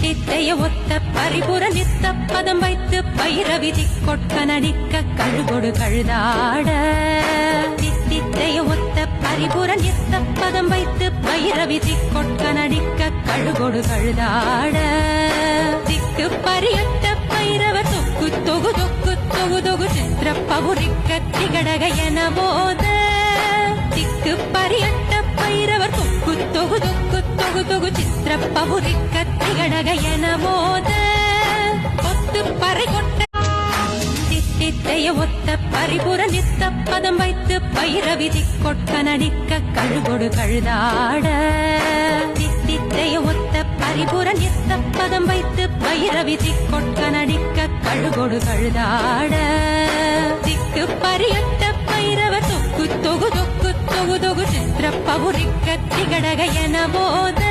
தித்தைய ஒத்த பரிபுர நித்த பதம் வைத்து பைரவிதி கொட்க நடிக்க கழுகொடு கழுதாட தித்தைய ஒத்த பரிபுர நித்த பதம் வைத்து பைரவிதி கொட்க நடிக்க கழுகொடு கழுதாட திக்கு பரியட்ட பைரவ தொக்கு தொகு தொக்கு தொகு தொகு சித்திர பவுரிக்க திகடக என போத திக்கு பரியட்ட பைரவர் தொக்கு தொகு தொக்கு தொகு தொகு சித்திர பவுரிக்க திகடக என போத கொத்து பறை கொட்ட தித்தைய ஒத்த பரிபுர நித்த பதம் வைத்து பைரவிதி கொட்க நடிக்க கழுகொடு கழுதாட தித்தைய ஒத்த பரிபுர நித்த பதம் வைத்து பைரவிதி கொட்க நடிக்க கழுகொடு கழுதாட திக்கு பரியட்ட பைரவ தொக்கு தொகு தொக்கு தொகு தொகு சித்திர பவுரிக்க திகடக என போத